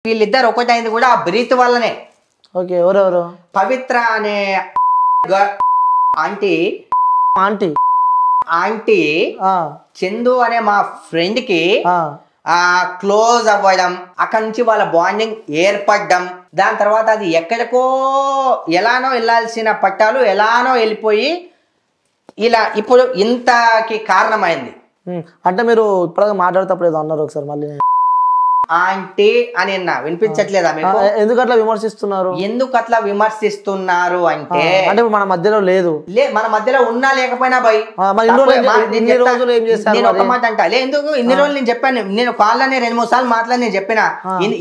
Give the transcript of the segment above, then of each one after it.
వీళ్ళిద్దరు ఒకటైంది కూడా ఆ బ్రీత్ వల్లనే. ఓకే, ఎవరెవరు? పవిత్ర అనే ఆంటీ ఆంటీ ఆంటీ చందు అనే మా ఫ్రెండ్ కి క్లోజ్ అవ్వడం, అక్కడి నుంచి వాళ్ళ బాండింగ్ ఏర్పడడం, దాని తర్వాత అది ఎక్కడికో ఎలానో వెళ్ళాల్సిన పట్టాలు ఎలానో వెళ్ళిపోయి ఇలా ఇప్పుడు ఇంతకి కారణమైంది. అంటే మీరు ఇప్పుడు మాట్లాడేటప్పుడు ఏదో అన్నారు ఒకసారి మళ్ళీ. ఆంటీ అని వినిపించట్లేదా మీకు? ఎందుకు అట్లా విమర్శిస్తున్నారు? ఎందుకు అట్లా విమర్శిస్తున్నారు అంటే మన మధ్యలో లేదు, మన మధ్యలో ఉన్నా లేకపోయినా భయ్ నేను ఒక మాట అంటా ఎందుకు ఇన్ని రోజులు నేను చెప్పాను, నేను కాళ్ళని 2-3 సార్లు మాట్లాడి నేను చెప్పిన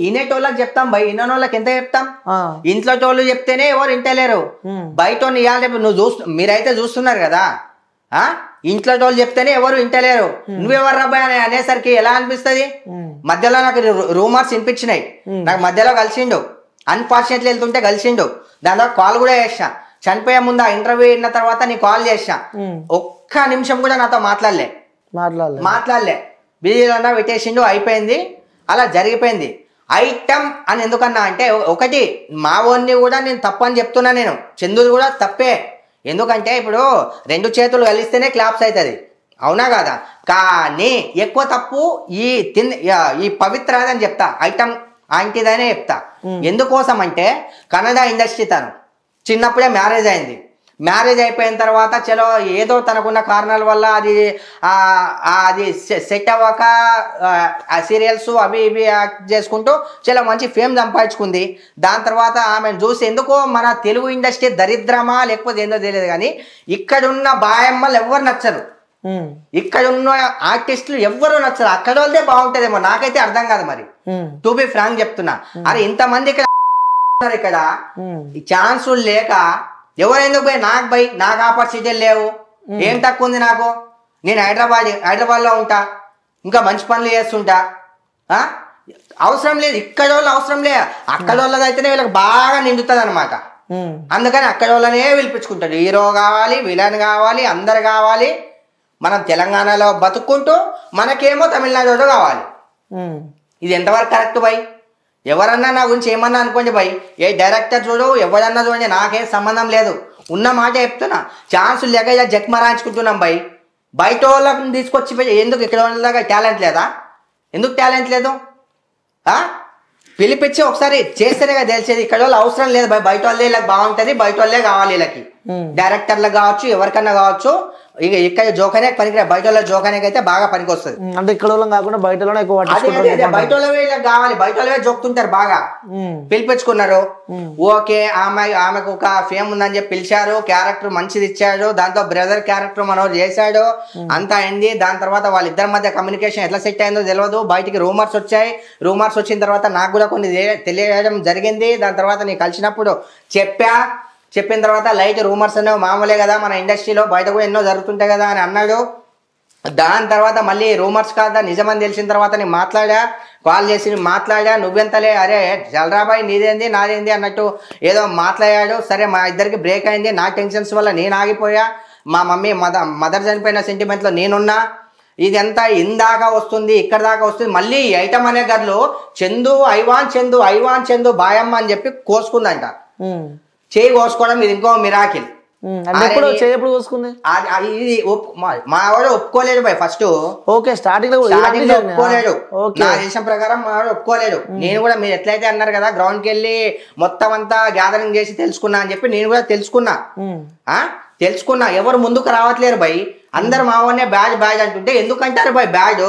ఇనేటోళ్ళకి చెప్తాం భయ్, ఇన్నోళ్ళకి ఎంత చెప్తాం? ఇంట్లో టోళ్ళు చెప్తేనే ఎవరు ఇంటలేరు, బయట ఇవాళ నువ్వు మీరైతే చూస్తున్నారు కదా, ఇంట్లో వాళ్ళు చెప్తేనే ఎవరు వింటలేరు. నువ్వెవరు రాబాయ్ అని అనేసరికి ఎలా అనిపిస్తుంది? మధ్యలో నాకు రూమర్స్ వినిపించినాయి, నాకు మధ్యలో కలిసిండు, అన్ఫార్చునేట్లీ వెళ్తుంటే కలిసిండు, దాని తర్వాత కాల్ కూడా చేసా. చనిపోయే ముందు ఆ ఇంటర్వ్యూ అయిన తర్వాత నీ కాల్ చేసా, ఒక్క నిమిషం కూడా నాతో మాట్లాడలే బిజీలో పెట్టేసిండు, అయిపోయింది, అలా జరిగిపోయింది. ఐటమ్ అని ఎందుకన్నా అంటే ఒకటి మా ఓన్ని కూడా నేను తప్పని చెప్తున్నా, నేను చందుది కూడా తప్పే. ఎందుకంటే ఇప్పుడు 2 చేతులు కలిస్తేనే క్లాప్స్ అవుతుంది, అవునా కదా? కానీ ఎక్కువ తప్పు ఈ పవిత్ర అని చెప్తా, ఐటమ్ ఆంటీదనే చెప్తా. ఎందుకోసం అంటే కన్నడ ఇండస్ట్రీ తను చిన్నప్పుడే మ్యారేజ్ అయింది, మ్యారేజ్ అయిపోయిన తర్వాత చలో ఏదో తనకున్న కారణాల వల్ల అది సెట్ అవ్వక సీరియల్స్ అవి ఇవి యాక్ట్ చేసుకుంటూ చాలా మంచి ఫేమ్ సంపాదించుకుంది. దాని తర్వాత ఆమెను చూసి ఎందుకో మన తెలుగు ఇండస్ట్రీ దరిద్రమా లేకపోతే ఏందో తెలియదు కానీ ఇక్కడున్న బాయమ్మలు ఎవ్వరు నచ్చరు, ఇక్కడున్న ఆర్టిస్టులు ఎవ్వరు నచ్చరు, అక్కడ వాళ్ళదే బాగుంటుందేమో, నాకైతే అర్థం కాదు. మరి టు బి ఫ్రాంక్ చెప్తున్నా, అరే ఇంతమంది ఇక్కడ ఛాన్సులు లేక ఎవరు ఎందుకు పోయి నాకు ఆపర్చునిటీలు లేవు, ఏం తక్కువ ఉంది నాకు? నేను హైదరాబాద్లో ఉంటా, ఇంకా మంచి పనులు చేస్తుంటా, అవసరం లేదు ఇక్కడ వాళ్ళు అవసరం లేదు, అక్కడ వాళ్ళది అయితేనే వీళ్ళకి బాగా నిండుతుంది అనమాట. అందుకని అక్కడ వాళ్ళనే పిలిపించుకుంటాడు, హీరో కావాలి, విలన్ కావాలి, అందరు కావాలి. మనం తెలంగాణలో బతుక్కుంటూ మనకేమో తమిళనాడు కావాలి. ఇది ఎంతవరకు కరెక్ట్ బై? ఎవరన్నా నా గురించి ఏమన్నా అనుకోండి భయ్, ఏ డైరెక్టర్ చూడు ఎవరన్నా చూడండి, నాకేం సంబంధం లేదు, ఉన్న మాట చెప్తున్నా. ఛాన్సులు లేక ఇలా జక్మరాయించుకుంటున్నాం భయ్, బయట వాళ్ళని తీసుకొచ్చి ఎందుకు ఇక్కడ వాళ్ళ టాలెంట్ లేదా? ఎందుకు టాలెంట్ లేదు? పిలిపించి ఒకసారి చేస్తేనే కదా తెలిసేది. ఇక్కడ వాళ్ళు అవసరం లేదు భయ్, బయట వాళ్ళే ఇలా బాగుంటుంది, బయట వాళ్ళే కావాలి వీళ్ళకి, డైరెక్టర్లకు కావచ్చు ఎవరికన్నా కావచ్చు. ఇక ఇక్కడ జోకనే పనికి, బయట వాళ్ళ జోకనే అయితే బాగా పనికి వస్తుంది. అంటే ఇక్కడ వాళ్ళం కాకుండా బయట బయట వాళ్ళవే కావాలి, బయట వాళ్ళవే జోక్తుంటారు బాగా. పిలిపించుకున్నారు, ఓకే ఆమెకు ఒక ఫేమ్ ఉందని చెప్పి పిలిచారు, క్యారెక్టర్ మంచిది ఇచ్చాడు, దాంతో బ్రదర్ క్యారెక్టర్ మనోడు చేశాడు, అంతా అయింది. దాని తర్వాత వాళ్ళిద్దరి మధ్య కమ్యూనికేషన్ ఎట్లా సెట్ అయిందో తెలియదు, బయటికి రూమర్స్ వచ్చాయి. రూమర్స్ వచ్చిన తర్వాత నాకు కూడా కొన్ని తెలియడం జరిగింది. దాని తర్వాత నేను కలిసినప్పుడు చెప్పిన తర్వాత లైట్ రూమర్స్ అనేవి మామూలే కదా, మన ఇండస్ట్రీలో బయట కూడా ఎన్నో జరుగుతుంటాయి కదా అని అన్నాడు. దాని తర్వాత మళ్ళీ రూమర్స్ కాదా నిజమని తెలిసిన తర్వాత నేను కాల్ చేసి మాట్లాడా, నువ్వెంతలే, అరే జలరాబాయ్ నీదేంది నాదేంది అన్నట్టు ఏదో మాట్లాడాడు. సరే మా ఇద్దరికి బ్రేక్ అయింది, నా టెన్షన్స్ వల్ల నేను ఆగిపోయా, మా మమ్మీ మదర్ చనిపోయిన సెంటిమెంట్లో నేనున్నా. ఇదంతా ఇందాక వస్తుంది, ఇక్కడ దాకా వస్తుంది. మళ్ళీ ఐటమ్ అనే గదిలో చందు ఐవాన్ చందు బాయమ్మ అని చెప్పి కోసుకుందంట. చేయి కోసుకోవడం ఇది ఇంకో మిరాకిల్. ఇది మా వాడు ఒప్పుకోలేడు భయ్ ఫస్ట్. స్టార్టింగ్ లో ఒప్పుకోలేడు, నా దేశం ప్రకారం మా వాడు ఒప్పుకోలేడు. నేను కూడా మీరు ఎట్లయితే అన్నారు కదా గ్రౌండ్ కి వెళ్ళి మొత్తం అంతా గ్యాదరింగ్ చేసి తెలుసుకున్నా అని చెప్పి నేను కూడా తెలుసుకున్నా. ఎవరు ముందుకు రావట్లేరు భయ్, అందరు మా వాడినే బ్యాడ్ అంటుంటే ఎందుకంటారు భయ్ బ్యాడ్?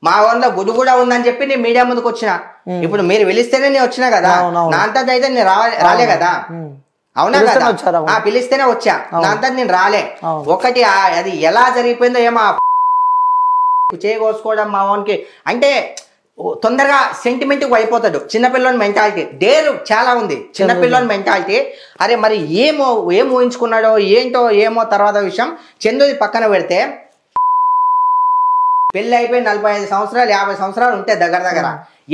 మా వాళ్ళ గుడి కూడా ఉందని చెప్పి నేను మీడియా ముందుకు వచ్చిన. ఇప్పుడు మీరు పిలిస్తేనే నేను వచ్చినా కదా, నా అంతది అయితే నేను రాలే కదా, అవునా కదా? పిలిస్తేనే వచ్చా, నా అంతది నేను రాలే. ఒకటి అది ఎలా జరిగిపోయిందో ఏమో చేయకోసుకోవడం మా వానికి అంటే తొందరగా సెంటిమెంట్ అయిపోతాడు. చిన్నపిల్లని మెంటాలిటీ డేరు చాలా ఉంది, చిన్నపిల్లని మెంటాలిటీ. అరే మరి ఏం ఊహించుకున్నాడో ఏంటో ఏమో తర్వాత విషయం. చందుది పక్కన పెడితే పెళ్లి అయిపోయి 45 సంవత్సరాలు 50 సంవత్సరాలు ఉంటాయి దగ్గర.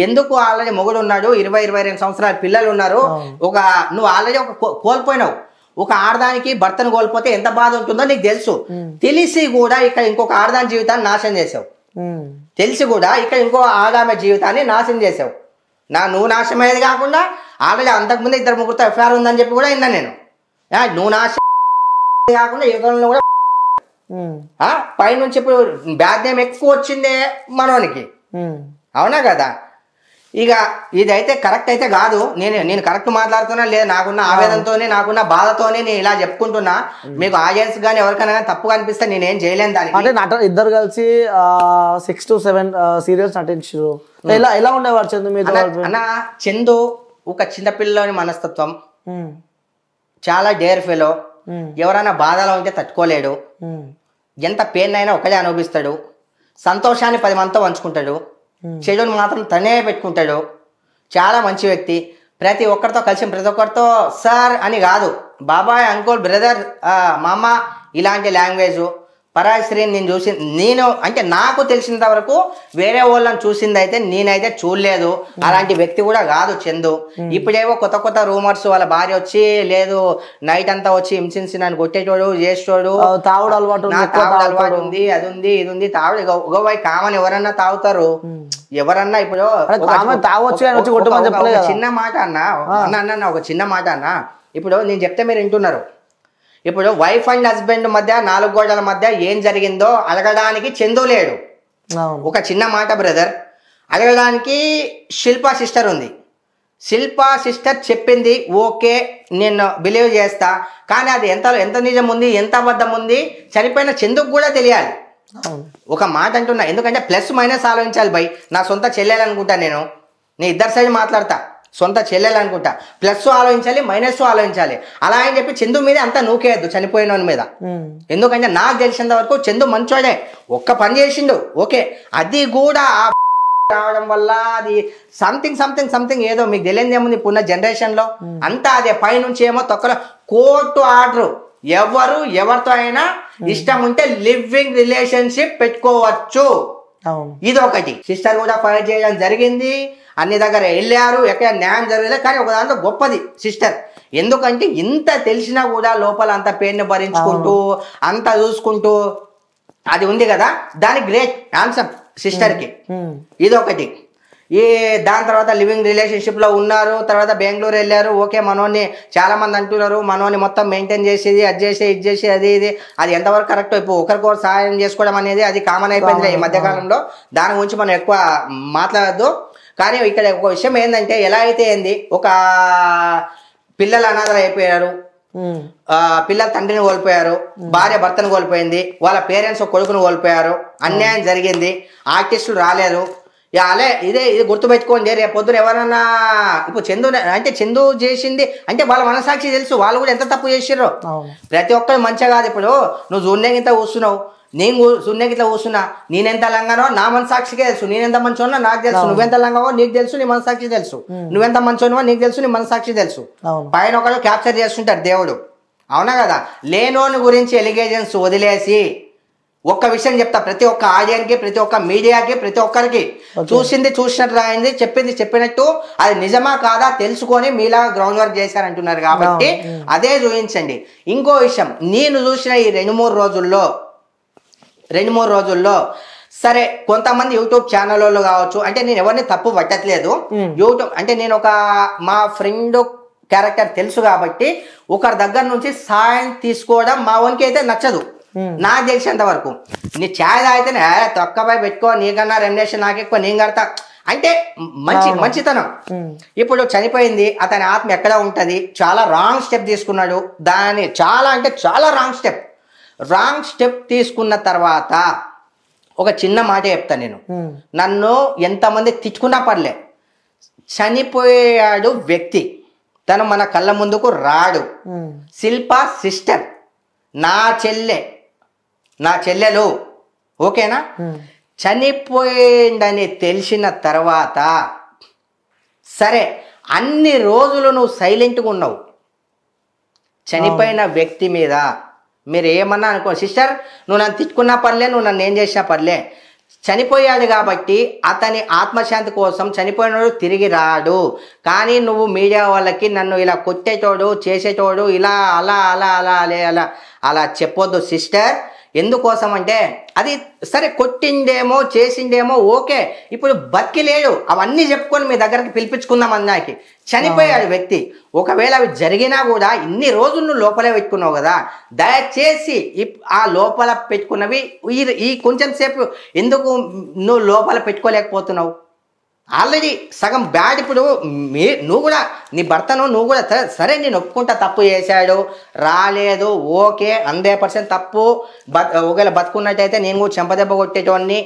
ఎందుకు ఆల్రెడీ మొగుడు ఉన్నాడు, 20-22 సంవత్సరాల పిల్లలు ఉన్నారు. నువ్వు ఆల్రెడీ కోల్పోయినావు. ఒక ఆడదానికి భర్తను కోల్పోతే ఎంత బాధ ఉంటుందో నీకు తెలుసు. తెలిసి కూడా ఇక్కడ ఇంకొక ఆడదాని జీవితాన్ని నాశనం చేసావు, తెలిసి కూడా ఇక్కడ ఇంకో ఆడామె జీవితాన్ని నాశనం చేసావు. నువ్వు నాశనమయ్యేది కాకుండా ఆల్రెడీ అంతకుముందు 2-3 ఎఫ్ఐఆర్ ఉందని చెప్పి కూడా విన్నా నేను. నువ్వు నాశనం కాకుండా యువతలను కూడా పైనుంచి ఇప్పుడు బ్యాడ్ నేమ్ ఎక్కువ వచ్చిందే మనోనికి. అవునా కదా? ఇక ఇదైతే కరెక్ట్ అయితే కాదు. నేను కరెక్ట్ మాట్లాడుతున్నా లేదా, నాకున్న ఆవేదనతోనే నాకున్న బాధతోనే నేను ఇలా చెప్పుకుంటున్నా. మీకు ఆడియన్స్ కానీ ఎవరికైనా తప్పుగా అనిపిస్తే నేనేం చేయలేను దానికి. అంటే ఇద్దరు కలిసి 6 to 7 సీరియల్స్ నటించారు. ఎలా ఉండేవారు చందు మీద? అన్న చందు ఒక చిన్నపిల్లని మనస్తత్వం, చాలా డేర్ ఫెలో. ఎవరైనా బాధలో ఉంటే తట్టుకోలేడు. ఎంత పెయిన్ అయినా ఒకటే అనుభవిస్తాడు. సంతోషాన్ని 10 మందితో పంచుకుంటాడు. చెడుని మాత్రం తనే పెట్టుకుంటాడు. చాలా మంచి వ్యక్తి. ప్రతి ఒక్కరితో కలిసి ప్రతి ఒక్కరితో సార్ అని కాదు, బాబాయ్, అంకుల్, బ్రదర్, మామ ఇలాంటి లాంగ్వేజ్. పరాయి స్త్రీని నేను అంటే నాకు తెలిసినంత వరకు వేరే వాళ్ళని చూసింది అయితే నేనైతే చూడలేదు. అలాంటి వ్యక్తి కూడా కాదు చందు. ఇప్పుడేవో కొత్త రూమర్స్, వాళ్ళ భార్య వచ్చి లేదు నైట్ అంతా వచ్చి హింసించి నన్ను కొట్టేటోడు చేసేటోడు, తాగుడు అలవాటు ఉంది, అది ఉంది ఇది ఉంది. తాగుడు గోవై కామన్ ఎవరన్నా తాగుతారు. ఎవరన్నా ఇప్పుడు చిన్న మాట అన్న ఒక చిన్న మాట అన్న, ఇప్పుడు నేను చెప్తే మీరు వింటున్నారు. ఇప్పుడు వైఫ్ అండ్ హస్బెండ్ మధ్య 4 గోడల మధ్య ఏం జరిగిందో అడగడానికి చందు లేడు. ఒక చిన్న మాట బ్రదర్, అడగడానికి శిల్పా సిస్టర్ ఉంది. శిల్పా సిస్టర్ చెప్పింది ఓకే, నేను బిలీవ్ చేస్తా. కానీ అది ఎంత నిజం ఉంది, ఎంత అబద్ధం ఉంది చనిపోయిన చందుకు కూడా తెలియాలి. ఒక మాట అంటున్నా, ఎందుకంటే ప్లస్ మైనస్ ఆలోచించాలి బై. నా సొంత చెల్లెలు అనుకుంటా, నేను ఇద్దరు సైడ్ మాట్లాడతా. సొంత చెల్లెలు అనుకుంటా, ప్లస్ ఆలోచించాలి మైనస్ ఆలోచించాలి. అలా అని చెప్పి చందు మీద అంతా నూకేయద్దు చనిపోయిన మీద. ఎందుకంటే నాకు తెలిసినంత వరకు చందు మంచోడే, ఒక్క పని చేసిండు ఓకే. అది కూడా రావడం వల్ల అది సంథింగ్ ఏదో మీకు తెలియదు ఏముంది ఇప్పుడున్న జనరేషన్లో అంతా అదే. పైనుంచి ఏమో తొక్కలో కోర్టు ఆర్డర్, ఎవరితో అయినా ఇష్టం ఉంటే లివింగ్ రిలేషన్షిప్ పెట్టుకోవచ్చు. ఇది ఒకటి. సిస్టర్ కూడా ఫైట్ చేయడం జరిగింది, అన్ని దగ్గర వెళ్ళారు, ఎక్కడ న్యాయం జరగలేదు. కానీ ఒక దాంట్లో గొప్పది సిస్టర్. ఎందుకంటే ఇంత తెలిసినా కూడా లోపల అంత పెయిన్ భరించుకుంటూ అంత చూసుకుంటూ అది ఉంది కదా, దానికి గ్రేట్ ఆన్సర్ సిస్టర్కి. ఇది ఒకటి. దాని తర్వాత లివింగ్ రిలేషన్షిప్ లో ఉన్నారు. తర్వాత బెంగళూరు వెళ్ళారు. ఓకే, మనోని చాలా మంది అంటున్నారు మనోని మొత్తం మెయింటైన్ చేసేది, అది చేసి ఇది చేసి అది ఎంతవరకు కరెక్ట్. ఇప్పుడు ఒకరికొకరు సహాయం చేసుకోవడం అనేది అది కామన్ అయిపోయింది ఈ మధ్యకాలంలో. దాని గురించి మనం ఎక్కువ మాట్లాడద్దు. కానీ ఇక్కడ ఒక విషయం ఏంటంటే, ఎలా అయితే ఏంది, ఒక పిల్లలు అనాథలు అయిపోయారు, పిల్లల తండ్రిని కోల్పోయారు, భార్య భర్తను కోల్పోయింది, వాళ్ళ పేరెంట్స్ కొడుకును కోల్పోయారు, అన్యాయం జరిగింది, ఆర్టిస్టులు రాలేరు. ఇది గుర్తుపెట్టుకోండి. రేపు పొద్దున ఎవరన్నా ఇప్పుడు చందు చేసింది అంటే వాళ్ళ మనసాక్షి తెలుసు, వాళ్ళు కూడా ఎంత తప్పు చేసిర్రో. ప్రతి ఒక్కరు మంచిగా కాదు. ఇప్పుడు నువ్వు జూన్యంత కూర్చున్నావు, నేను శూన్యగిట్లా కూర్చున్నా, నేనెంత లంగానో నా మనసాక్షికే తెలుసు, నేనెంత మంచోనో నాకు తెలుసు, నువ్వెంత లంగావో నీకు తెలుసు, నీ మనసాక్షి తెలుసు, నువ్వెంత మంచోనో నీకు తెలుసు, నీ మనసాక్షి తెలుసు. పైన ఒకడు క్యాప్చర్ చేస్తుంటాడు దేవుడు. అవునా కదా? లేనోని గురించి ఎలిగేషన్స్ వదిలేసి ఒక్క విషయం చెప్తా, ప్రతి ఒక్క ఆడియన్కి, ప్రతి ఒక్క మీడియాకి, ప్రతి ఒక్కరికి చూసింది చూసినట్టు రాయింది, చెప్పింది చెప్పినట్టు అది నిజమా కాదా తెలుసుకొని మీలా గ్రౌండ్ వర్క్ చేశారంటున్నారు కాబట్టి అదే చూపించండి. ఇంకో విషయం, నేను చూసిన ఈ 2-3 రోజుల్లో సరే కొంతమంది యూట్యూబ్ ఛానల్ వాళ్ళు కావచ్చు, అంటే నేను ఎవరిని తప్పు పట్టట్లేదు. యూట్యూబ్ అంటే నేను మా ఫ్రెండ్ క్యారెక్టర్ తెలుసు కాబట్టి ఒకరి దగ్గర నుంచి సాయం తీసుకోవడం మా వానికి అయితే నచ్చదు. నాకు తెలిసినంత వరకు నీ ఛాయ్ తాగితేనే తొక్కపై పెట్టుకో, నీకన్నా రెమ్యునరేషన్ నాకు ఎక్కువ, నేను కడతా అంటే మంచితనం. ఇప్పుడు చనిపోయింది, అతని ఆత్మ ఎక్కడ ఉంటది, చాలా రాంగ్ స్టెప్ తీసుకున్నాడు. దాని చాలా రాంగ్ స్టెప్ తీసుకున్న తర్వాత ఒక చిన్న మాట చెప్తా నేను. నన్ను ఎంతమంది తిట్టుకున్నా పర్లే, చనిపోయాడు వ్యక్తి, తను మన కళ్ళ ముందుకు రాడు. శిల్పా సిస్టర్, నా చెల్లెలు, ఓకేనా? చనిపోయిందని తెలిసిన తర్వాత సరే అన్ని రోజులు నువ్వు సైలెంట్గా ఉన్నావు. చనిపోయిన వ్యక్తి మీద మీరు ఏమన్నా అనుకో సిస్టర్, నువ్వు నన్ను తిట్టుకున్నా పర్లే, నువ్వు నన్ను ఏం చేసినా పర్లే, చనిపోయాడు కాబట్టి అతని ఆత్మశాంతి కోసం చనిపోయినోడు తిరిగి రాడు. కానీ నువ్వు మీడియా వాళ్ళకి నన్ను ఇలా కొట్టేటోడు చేసేటోడు ఇలా అలా అలా అలా అలా అలా అలా చెప్పొద్దు సిస్టర్. ఎందుకోసం అంటే అది సరే కొట్టిండేమో చేసిండేమో ఓకే, ఇప్పుడు బతికి లేడు, అవన్నీ చెప్పుకొని మీ దగ్గరికి పిలిపించుకుందాం అన్నాకి. చనిపోయాడు వ్యక్తి. ఒకవేళ అవి జరిగినా కూడా ఇన్ని రోజులు నువ్వు లోపలే పెట్టుకున్నావు కదా, దయచేసి ఆ లోపల పెట్టుకున్నవి ఈ కొంచెం సేపు ఎందుకు నువ్వు లోపల పెట్టుకోలేకపోతున్నావు? ఆల్రెడీ సగం బ్యాడ్. ఇప్పుడు నువ్వు కూడా నీ భర్తను నువ్వు కూడా సరే నేను ఒప్పుకుంటా, తప్పు చేశాడు, రాలేదు, ఓకే 100% తప్పు. ఒకవేళ బతుకున్నట్టయితే నేను కూడా చెంపదెబ్బ కొట్టేటోన్ని,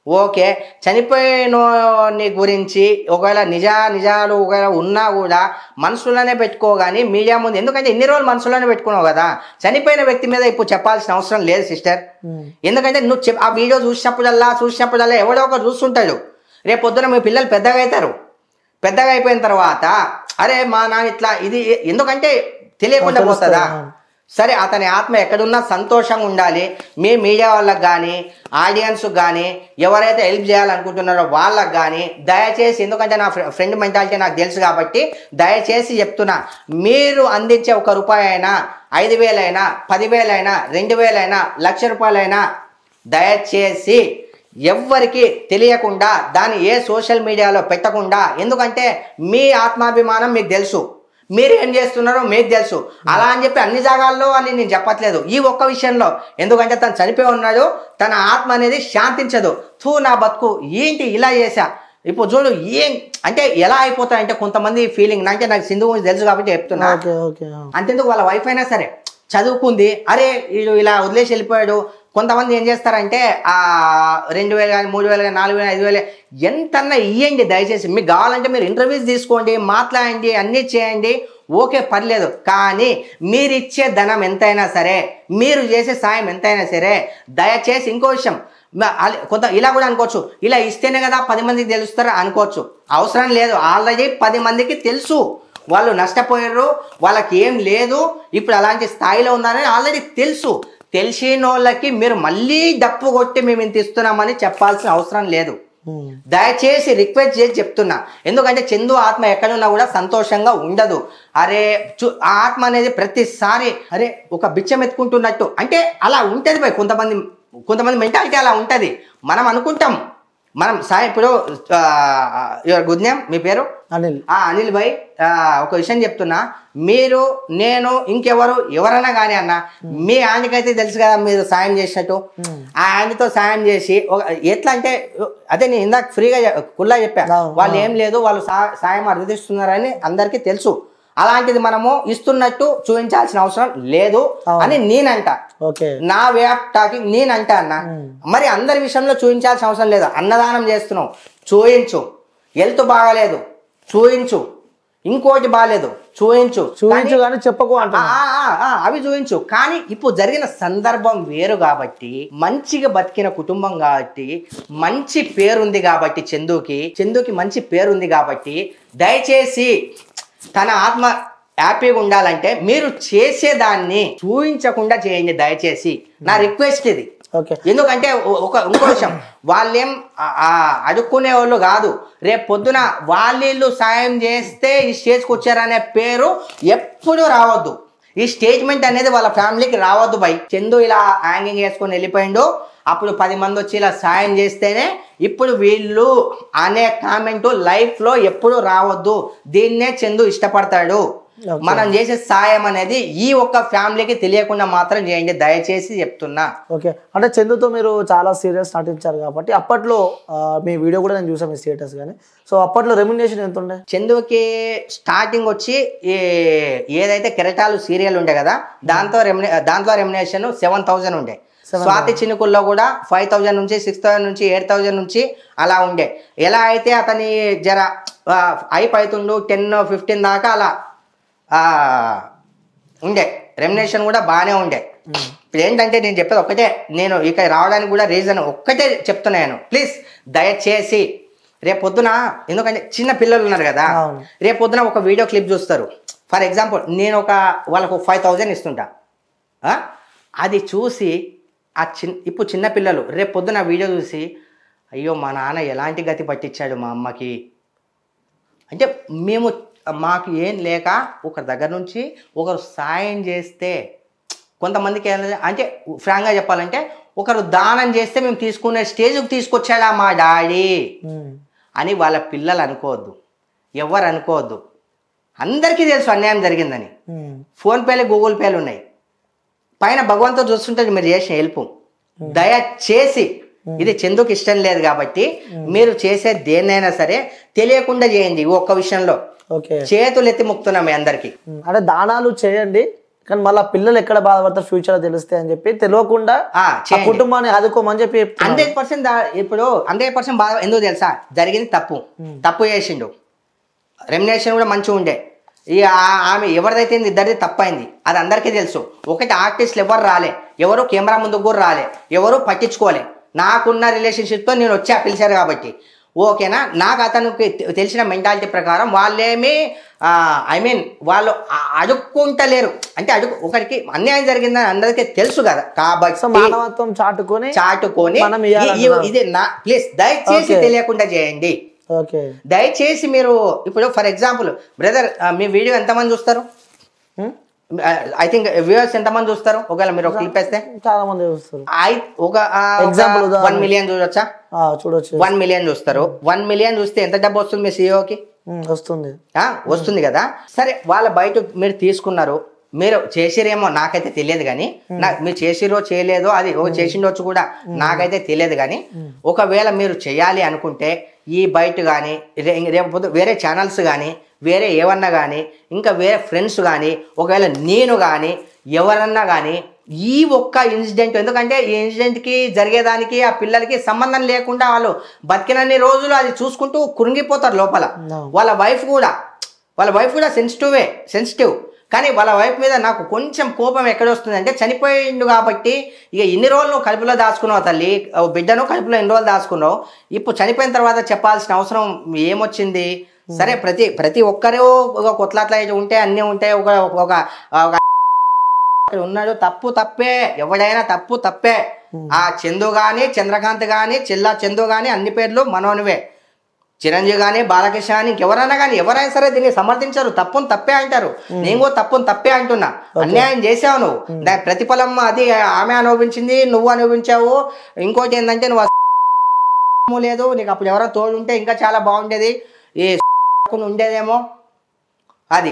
ఓకే. చనిపోయినోని గురించి ఒకవేళ నిజాలు ఒకవేళ ఉన్నా కూడా మనసులోనే పెట్టుకో, కానీ మీడియా ముందు, ఎందుకంటే ఇన్ని రోజులు మనసులోనే పెట్టుకున్నావు కదా. చనిపోయిన వ్యక్తి మీద ఇప్పుడు చెప్పాల్సిన అవసరం లేదు సిస్టర్. ఎందుకంటే నువ్వు ఆ వీడియో చూసినప్పుడల్లా ఎవడో ఒకరు చూస్తుంటాడు. రేపు పొద్దున మీ పిల్లలు పెద్దగా అవుతారు. పెద్దగా అయిపోయిన తర్వాత అరే మా నాన్న ఇట్లా ఇది, ఎందుకంటే తెలియకుండా పోతుందా? సరే అతని ఆత్మ ఎక్కడున్నా సంతోషంగా ఉండాలి. మీ మీడియా వాళ్ళకి కానీ ఆడియన్స్కి కానీ ఎవరైతే హెల్ప్ చేయాలనుకుంటున్నారో వాళ్ళకి కానీ దయచేసి, ఎందుకంటే నా ఫ్రెండ్ మెంటాలిటీ నాకు తెలుసు కాబట్టి దయచేసి చెప్తున్నా, మీరు అందించే ₹1 అయినా 5,000 అయినా 10,000 అయినా 2,000 అయినా ₹1,00,000 దయచేసి ఎవ్వరికి తెలియకుండా దాన్ని ఏ సోషల్ మీడియాలో పెట్టకుండా, ఎందుకంటే మీ ఆత్మాభిమానం మీకు తెలుసు, మీరు ఏం చేస్తున్నారో మీకు తెలుసు. అలా అని చెప్పి అన్ని జాగాల్లో అని నేను చెప్పట్లేదు, ఈ ఒక్క విషయంలో. ఎందుకంటే తను చనిపోయి ఉన్నాడు, తన ఆత్మ అనేది శాంతించదు. నా బతుకు ఏంటి ఇలా చేశా. ఇప్పుడు చూడు ఏం అంటే ఎలా అయిపోతాయంటే కొంతమంది ఫీలింగ్, అంటే నాకు సింధు గురించి తెలుసు కాబట్టి చెప్తున్నా. అంతేందుకు వాళ్ళ వైఫ్ అయినా సరే చదువుకుంది, అరే వీడు ఇలా వదిలేసి వెళ్ళిపోయాడు. కొంతమంది ఏం చేస్తారంటే 2,000 కానీ 3,000 కానీ 4,000 5,000 ఎంతన్నా ఇవ్వండి దయచేసి. మీకు కావాలంటే మీరు ఇంటర్వ్యూస్ తీసుకోండి, మాట్లాడండి, అన్నీ చేయండి, ఓకే పర్లేదు. కానీ మీరు ఇచ్చే ధనం ఎంతైనా సరే, మీరు చేసే సాయం ఎంతైనా సరే దయచేసి. ఇంకో విషయం, కొంత ఇలా కూడా అనుకోవచ్చు, ఇలా ఇస్తేనే కదా 10 మందికి తెలుస్తారా అనుకోవచ్చు. అవసరం లేదు, ఆల్రెడీ 10 మందికి తెలుసు వాళ్ళు నష్టపోయారు, వాళ్ళకి ఏం లేదు, ఇప్పుడు అలాంటి స్థాయిలో ఉన్నారని ఆల్రెడీ తెలుసు. తెలిసిన వాళ్ళకి మీరు మళ్ళీ డప్పు కొట్టి మేము ఇంత ఇస్తున్నామని చెప్పాల్సిన అవసరం లేదు. దయచేసి రిక్వెస్ట్ చేసి చెప్తున్నా, ఎందుకంటే చందు ఆత్మ ఎక్కడున్నా కూడా సంతోషంగా ఉండదు. అరే ఆ ఆత్మ అనేది ప్రతిసారి అరే ఒక బిచ్చం ఎత్తుకుంటున్నట్టు, అంటే అలా ఉంటుంది భయ్. కొంతమంది మెంటాలిటీ అలా ఉంటుంది. మనం అనుకుంటాం మనం ఇప్పుడు గుడ్ నేమ్, మీ పేరు అనిల్ భాయ్. ఒక విషయం చెప్తున్నా, మీరు నేను ఎవరైనా కానీ అన్న, మీ ఆయనకైతే తెలుసు కదా మీరు సాయం చేసినట్టు. ఆ ఆయనతో సాయం చేసి ఎట్లా అంటే అదే నేను ఇందాక ఫ్రీగా కుల్లా చెప్పా, వాళ్ళు ఏం లేదు, వాళ్ళు సాయం అర్థిస్తున్నారని అందరికీ తెలుసు. అలాంటిది మనము ఇస్తున్నట్టు చూపించాల్సిన అవసరం లేదు అని నేనంట. నా వే ఆఫ్ టాకింగ్ నేనంట అన్న. మరి అందరి విషయంలో చూపించాల్సిన అవసరం లేదు. అన్నదానం చేస్తున్నావు చూయించు, హెల్త్ బాగాలేదు చూయించు, ఇంకోటి బాగాలేదు చూయించు కానీ చెప్పకు అంట, అవి చూయించు. కానీ ఇప్పుడు జరిగిన సందర్భం వేరు కాబట్టి, మంచిగా బతికిన కుటుంబం కాబట్టి, మంచి పేరుంది కాబట్టి, చందుకి మంచి పేరుంది కాబట్టి దయచేసి తన ఆత్మ హ్యాపీగా ఉండాలంటే మీరు చేసేదాన్ని చూపించకుండా చేయండి దయచేసి. నా రిక్వెస్ట్ ఇది. ఎందుకంటే ఇంకో విషయం, వాళ్ళేం అడుక్కునే వాళ్ళు కాదు. రేపు పొద్దున వాళ్ళు సాయం చేస్తే ఈ స్టేజ్కి వచ్చారనే పేరు ఎప్పుడు రావద్దు. ఈ స్టేట్మెంట్ అనేది వాళ్ళ ఫ్యామిలీకి రావద్దు బై. చందు ఇలా హ్యాంగింగ్ వేసుకొని వెళ్ళిపోయిండు, అప్పుడు 10 మంది వచ్చి ఇలా సాయం చేస్తేనే ఇప్పుడు వీళ్ళు అనే కామెంట్ లైఫ్లో ఎప్పుడు రావద్దు. దీన్నే చందు ఇష్టపడతాడు. మనం చేసే సాయం అనేది ఈ ఒక్క ఫ్యామిలీకి తెలియకుండా మాత్రం చేయండి దయచేసి చెప్తున్నా. ఓకే, అంటే చందుతో మీరు చాలా సీరియస్ నటించారు కాబట్టి అప్పట్లో మీ వీడియో కూడా నేను చూసాను, మీ స్టేటస్ కానీ. సో అప్పట్లో రెమ్యునరేషన్ ఎంత ఉండే చందుకి? స్టార్టింగ్ వచ్చి ఏదైతే కెరటాలు సీరియల్ ఉండే కదా, దాంట్లో రెమ్యునరేషన్ 7,000 ఉండే. స్వాతి చినుకుల్లో కూడా 5,000 నుంచి 6,000 నుంచి 8,000 నుంచి అలా ఉండే. ఎలా అయితే అతని జర అయిపోతుండు 10-15 దాకా అలా ఉండే. రెమ్యునరేషన్ కూడా బాగానే ఉండే. ఇప్పుడు ఏంటంటే నేను చెప్పేది ఒక్కటే, నేను ఇక రావడానికి కూడా రీజన్ ఒక్కటే చెప్తున్నాను. ప్లీజ్ దయచేసి రేపొద్దున, ఎందుకంటే చిన్న పిల్లలు ఉన్నారు కదా, రేపొద్దున ఒక వీడియో క్లిప్ చూస్తారు. ఫర్ ఎగ్జాంపుల్ నేను వాళ్ళకు 5,000 ఇస్తుంటా, అది చూసి ఇప్పుడు చిన్నపిల్లలు రేపు పొద్దున వీడియో చూసి అయ్యో మా నాన్న ఎలాంటి గతి పట్టించాడు మా అమ్మకి, అంటే మాకు ఏం లేక ఒకరి దగ్గర నుంచి ఒకరు సాయం చేస్తే కొంతమందికి అంటే ఫ్రాంక్గా చెప్పాలంటే ఒకరు దానం చేస్తే మేము తీసుకునే స్టేజ్కి తీసుకొచ్చాడా మా డాడీ అని వాళ్ళ పిల్లలు అనుకోవద్దు, ఎవరు అనుకోవద్దు. అందరికీ తెలుసు అన్యాయం జరిగిందని. ఫోన్పేలు గూగుల్ పేలు ఉన్నాయి, పైన భగవంతుడు చూస్తుంటే మీరు చేసిన హెల్ప్. దయచేసి ఇది చందుకు ఇష్టం లేదు కాబట్టి మీరు చేసే దేన్నైనా సరే తెలియకుండా చేయండి. ఒక్క విషయంలో చేతులు ఎత్తి ముక్తున్నాం మీ అందరికి. అంటే దానాలు చేయండి కానీ మళ్ళీ పిల్లలు ఎక్కడ బాధపడతారు ఫ్యూచర్ తెలుస్తాయి అని చెప్పి తెలియకుండా కుటుంబాన్ని ఆదుకోమని చెప్పి 100%. ఇప్పుడు 100% బాధ ఎందుకు తెలుసా? జరిగింది తప్పు చేసిండు, రెమ్యునేషన్ కూడా మంచిగా ఉండే. ఇక ఆమె ఎవరిదైతే ఇద్దరిది తప్పైంది అది అందరికీ తెలుసు. ఒకటి ఆర్టిస్టులు ఎవరు రాలే, ఎవరు కెమెరా ముందుకు కూడా రాలే, ఎవరు పట్టించుకోలే. నాకున్న రిలేషన్షిప్తో నేను వచ్చా పిలిచారు కాబట్టి ఓకేనా. నాకు అతనికి తెలిసిన మెంటాలిటీ ప్రకారం వాళ్ళేమి వాళ్ళు అడుక్కుంటలేరు. అంటే ఒకరికి అన్యాయం జరిగిందని అందరికీ తెలుసు కదా, కాబట్టి మానవత్వం చాటుకొని ఇది నా ప్లీజ్ దయచేసి తెలియకుండా చేయండి. దయచేసి మీరు ఇప్పుడు for example brother me video ఎంతమంది చూస్తారు? ఐ థింక్ వ్యూవర్స్ ఎంతమంది చూస్తారు? ఒకవేళ మీరు ఒక క్లిప్ వేస్తే చాలా మంది చూస్తారు. ఒక ఎగ్జాంపుల్ 1 మిలియన్ చూడొచ్చా? చూడొచ్చు. 1 మిలియన్ చూస్తారు. 1 మిలియన్ చూస్తే ఎంత డబ్బు వస్తుంది మీ సీఈఓకి? వస్తుంది కదా. సరే వాళ్ళ బయట మీరు తీసుకున్నారు, మీరు చేసిరేమో నాకైతే తెలియదు కానీ మీరు చేసిరో చేయలేదో అది చేసిండొచ్చు కూడా నాకైతే తెలియదు కానీ ఒకవేళ మీరు చేయాలి అనుకుంటే ఈ బయట కానీ రేపు వేరే ఛానల్స్ కానీ వేరే ఏమన్నా కానీ ఇంకా వేరే ఫ్రెండ్స్ కానీ ఒకవేళ నేను కానీ ఎవరన్నా కానీ ఈ ఒక్క ఇన్సిడెంట్, ఎందుకంటే ఈ ఇన్సిడెంట్కి జరిగేదానికి ఆ పిల్లలకి సంబంధం లేకుండా వాళ్ళు బతికినన్ని రోజులు అది చూసుకుంటూ కురింగిపోతారు లోపల. వాళ్ళ వైఫ్ కూడా సెన్సిటివ్ కానీ వాళ్ళ వైఫ్ మీద నాకు కొంచెం కోపం ఎక్కడ వస్తుంది అంటే చనిపోయిండు కాబట్టి ఇక ఇన్ని రోజులు నువ్వు కడుపులో దాచుకున్నావు తల్లి, బిడ్డను కడుపులో ఎన్ని రోజులు దాచుకున్నావు, ఇప్పుడు చనిపోయిన తర్వాత చెప్పాల్సిన అవసరం ఏమొచ్చింది? సరే ప్రతి ఒక్కరూ ఒక కొట్లాట్లా ఉంటే అన్నీ ఉంటాయి. ఒక ఉన్నాడు తప్పే, ఎవడైనా తప్పే. ఆ చందు గాని చంద్రకాంత్ గాని చందు గాని అన్ని పేర్లు మనోనివే. చిరంజీవి కానీ బాలకృష్ణ కానీ ఇంకెవరైనా కానీ ఎవరైనా సరే దీన్ని సమర్థించారు. తప్పును తప్పే అంటారు. నేను కూడా తప్పును తప్పే అంటున్నా. అన్యాయం చేసావు నువ్వు, దాని ప్రతిఫలం అది ఆమె అనుభవించింది, నువ్వు అనుభవించావు. ఇంకోటి ఏంటంటే నువ్వు లేదు, నీకు అప్పుడు ఎవరో తోడు ఉంటే ఇంకా చాలా బాగుండేది, ఈ ఉండేదేమో. అది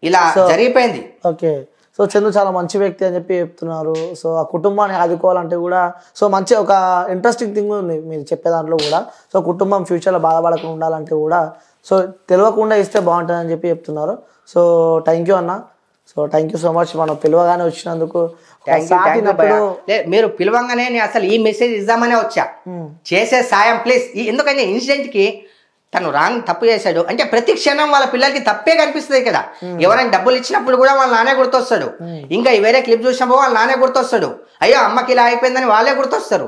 ఇలా జరిగిపోయింది. ఓకే. సో చందు చాలా మంచి వ్యక్తి అని చెప్పి చెప్తున్నారు. సో ఆ కుటుంబాన్ని ఆదుకోవాలంటే కూడా సో మంచి ఒక ఇంట్రెస్టింగ్ థింగ్ ఉంది మీరు చెప్పే దాంట్లో కూడా. సో కుటుంబం ఫ్యూచర్లో బాధపడకుండా ఉండాలంటే కూడా సో తెలియకుండా ఇస్తే బాగుంటుందని చెప్పి చెప్తున్నారు. సో థ్యాంక్ యూ అన్న. So thank you so much మనం పిలవగానే వచ్చినందుకు. మీరు పిలవంగానే నేను అసలు ఈ మెసేజ్ ఇద్దామనే వచ్చా, చేసే సాయం ప్లీజ్. ఎందుకంటే ఇన్సిడెంట్కి తను తప్పు చేశాడు అంటే ప్రతి క్షణం వాళ్ళ పిల్లలకి తప్పే కనిపిస్తుంది కదా. ఎవరైనా డబ్బులు ఇచ్చినప్పుడు కూడా వాళ్ళ నానే గుర్తొస్తాడు, ఇంకా వేరే క్లిప్ చూసినప్పుడు వాళ్ళ నానే గుర్తొస్తాడు, అయ్యో అమ్మకి ఇలా అయిపోయిందని వాళ్ళే గుర్తొస్తారు.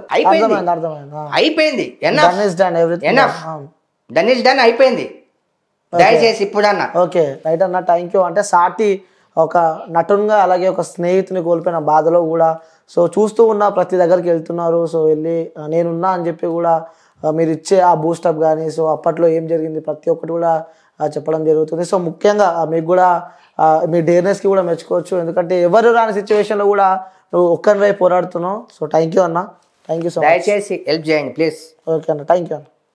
అయిపోయింది డన్ అయిపోయింది. దయచేసి ఇప్పుడన్నా. ఓకే రైట్ అన్న, థ్యాంక్ యూ. అంటే సాటి ఒక నటునిగా అలాగే ఒక స్నేహితుని కోల్పోయిన బాధలో కూడా సో చూస్తూ ఉన్న ప్రతి దగ్గరికి వెళ్తున్నారు. సో వెళ్ళి నేనున్నా అని చెప్పి కూడా మీరు ఇచ్చే ఆ బూస్టప్ కానీ సో అప్పట్లో ఏం జరిగింది ప్రతి ఒక్కటి కూడా చెప్పడం జరుగుతుంది. సో ముఖ్యంగా మీకు కూడా మీ డేర్నెస్కి కూడా మెచ్చుకోవచ్చు, ఎందుకంటే ఎవరు రాని సిచ్యువేషన్లో కూడా నువ్వు ఒక్కరివై పోరాడుతున్నావు. సో థ్యాంక్ యూ అన్న, థ్యాంక్ యూ సో మచ్. దయచేసి హెల్ప్ చేయండి ప్లీజ్. ఓకే అన్న, థ్యాంక్ యూ అన్న.